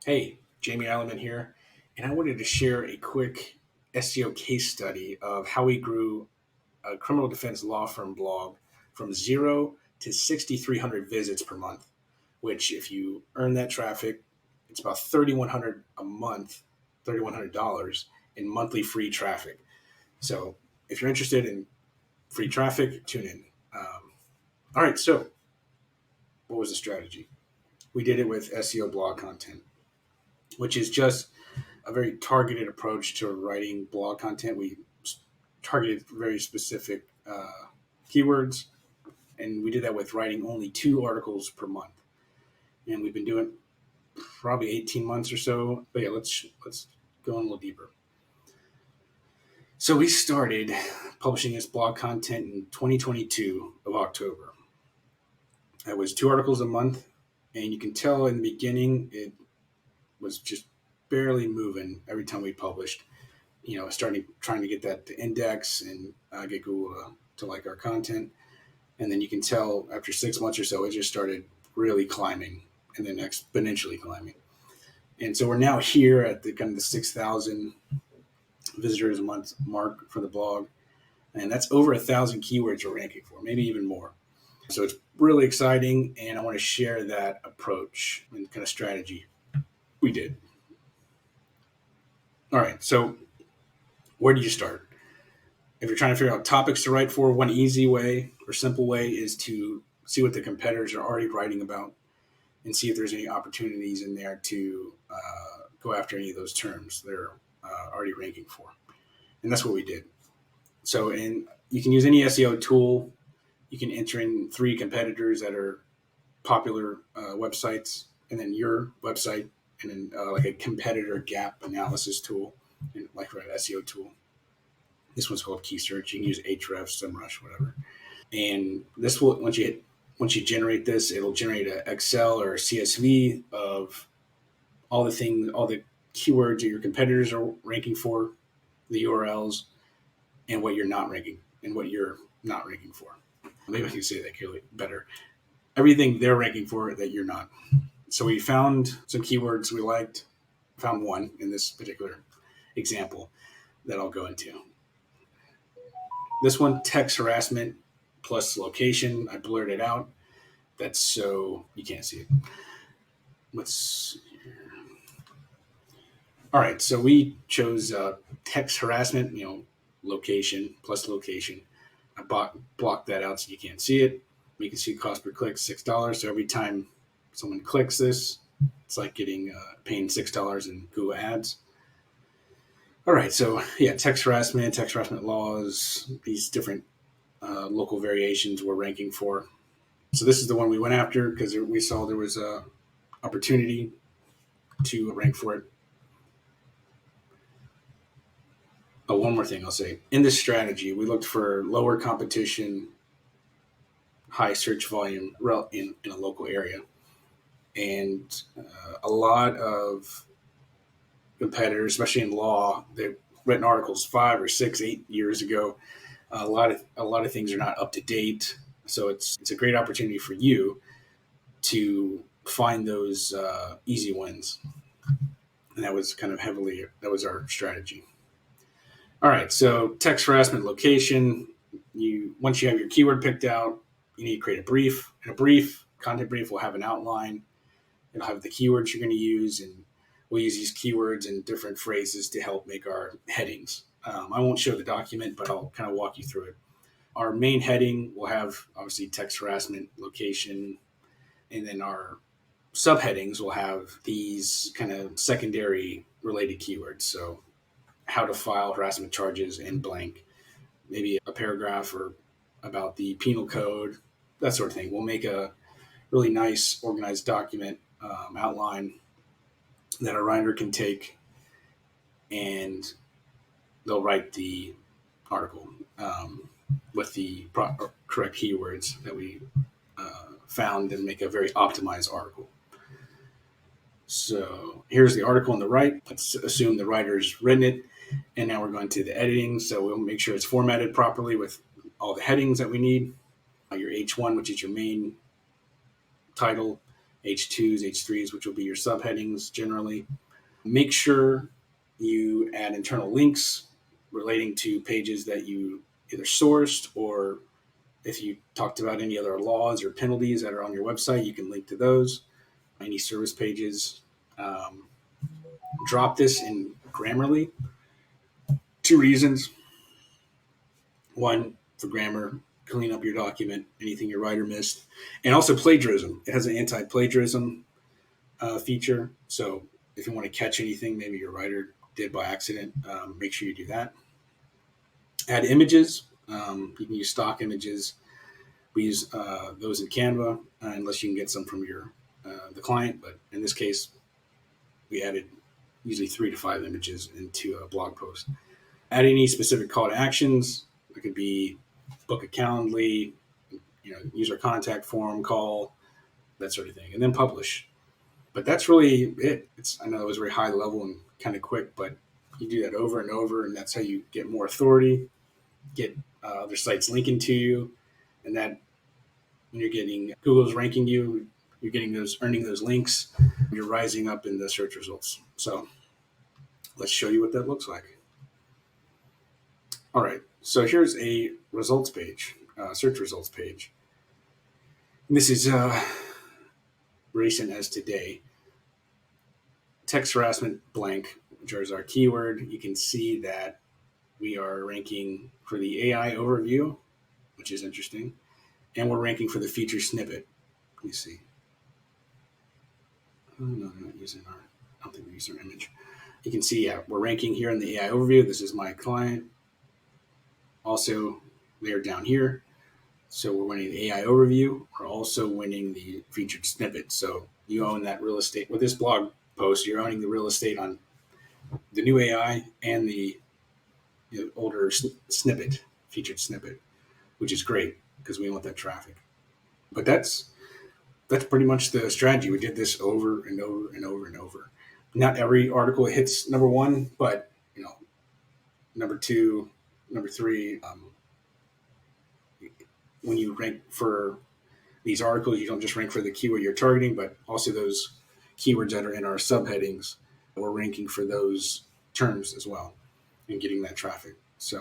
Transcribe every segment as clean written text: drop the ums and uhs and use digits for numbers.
Hey, Jamie Allen here, and I wanted to share a quick SEO case study of how we grew a criminal defense law firm blog from 0 to 6,300 visits per month, which, if you earn that traffic, it's about 3,100 a month, $3,100 in monthly free traffic. So if you're interested in free traffic, tune in. All right, so what was the strategy? We did it with SEO blog content, which is just a very targeted approach to writing blog content. We targeted very specific keywords, and we did that with writing only 2 articles per month. And we've been doing probably 18 months or so. But yeah, let's go in a little deeper. So we started publishing this blog content in 2022 of October. That was 2 articles a month, and you can tell in the beginning it was just barely moving every time we published. Starting trying to get that to index and get Google to like our content. And then you can tell after 6 months or so, it just started really climbing and then exponentially climbing. And so we're now here at the kind of the 6,000 visitors a month mark for the blog. And that's over 1,000 keywords we're ranking for, maybe even more. So it's really exciting. And I want to share that approach and kind of strategy we did. All right. So where do you start? If you're trying to figure out topics to write for, one easy way or simple way is to see what the competitors are already writing about and see if there's any opportunities in there to go after any of those terms they're already ranking for. And that's what we did. So you can use any SEO tool. You can enter in 3 competitors that are popular websites, and then your website, and then like a competitor gap analysis tool, and like an SEO tool. This one's called Key Search. You can use Ahrefs, SEMrush, whatever. And this will once you generate this, it'll generate an Excel or a CSV of all the keywords that your competitors are ranking for, the URLs, and what you're not ranking for. Maybe I can say that clearly better. Everything they're ranking for that you're not. So we found some keywords we liked. Found one in this particular example that I'll go into. This one, text harassment plus location. I blurred it out. That's so you can't see it. Let's see here. All right, so we chose text harassment, location plus location. I blocked that out so you can't see it. You can see cost per click, $6. So every time someone clicks this, it's like paying $6 in Google Ads. All right, so yeah, text harassment laws, these different local variations we're ranking for. So this is the one we went after because we saw there was a opportunity to rank for it. Oh, one more thing I'll say. In this strategy, we looked for lower competition, high search volume in a local area. And a lot of competitors, especially in law, they've written articles 5 or 6, 8 years ago. A lot of things are not up to date. So it's a great opportunity for you to find those easy wins. And that was our strategy. All right, so text harassment location. Once you have your keyword picked out, you need to create a brief. And a content brief will have an outline. It'll have the keywords you're going to use, and we'll use these keywords and different phrases to help make our headings. I won't show the document, but I'll kind of walk you through it. Our main heading will have obviously text harassment location, and then our subheadings will have these kind of secondary related keywords. So how to file harassment charges in blank, maybe a paragraph or about the penal code, that sort of thing. We'll make a really nice organized document outline that a writer can take, and they'll write the article with the correct keywords that we found and make a very optimized article. So here's the article on the right. Let's assume the writer's written it. And now we're going to the editing. So we'll make sure it's formatted properly with all the headings that we need. Your H1, which is your main title, H2s, H3s, which will be your subheadings generally. Make sure you add internal links relating to pages that you either sourced, or if you talked about any other laws or penalties that are on your website, you can link to those. Any service pages. Um, Drop this in Grammarly. Two reasons. One, for grammar, clean up your document, anything your writer missed, and also plagiarism. It has an anti-plagiarism feature. So if you want to catch anything maybe your writer did by accident, make sure you do that. Add images. You can use stock images. We use those in Canva, unless you can get some from your the client. But in this case, we added usually 3 to 5 images into a blog post. Add any specific call to actions. It could be book a Calendly, user contact form, call, that sort of thing, and then publish. But that's really it. I know it was very high level and kind of quick, but you do that over and over, and that's how you get more authority, get other sites linking to you, and that when you're getting Google's ranking you, you're getting earning those links, you're rising up in the search results. So let's show you what that looks like. All right, so here's a results page, search results page. And this is recent as today. Text harassment blank, which is our keyword. You can see that we are ranking for the AI overview, which is interesting, and we're ranking for the feature snippet. Let me see. Oh, no, they're not using our. I don't think we use our image. You can see, yeah, we're ranking here in the AI overview. This is my client. Also, they're down here. So we're winning the AI overview. We're also winning the featured snippet. So you own that real estate. With this blog post, you're owning the real estate on the new AI and the older snippet, featured snippet, which is great because we want that traffic. But that's pretty much the strategy. We did this over and over and over and over. Not every article hits number one, but number two, number three. When you rank for these articles, you don't just rank for the keyword you're targeting, but also those keywords that are in our subheadings. We're ranking for those terms as well and getting that traffic. So,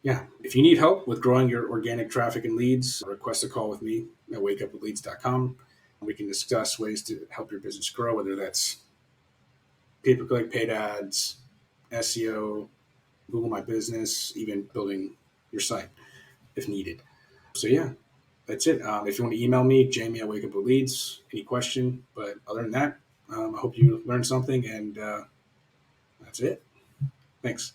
yeah, if you need help with growing your organic traffic and leads, request a call with me at wakeupwithleads.com. We can discuss ways to help your business grow, whether that's pay-per-click, paid ads, SEO, Google My Business, even building your site if needed. So, yeah, that's it. If you want to email me, Jamie at Wake Up with Leads, any question. But other than that, I hope you learned something, and that's it. Thanks.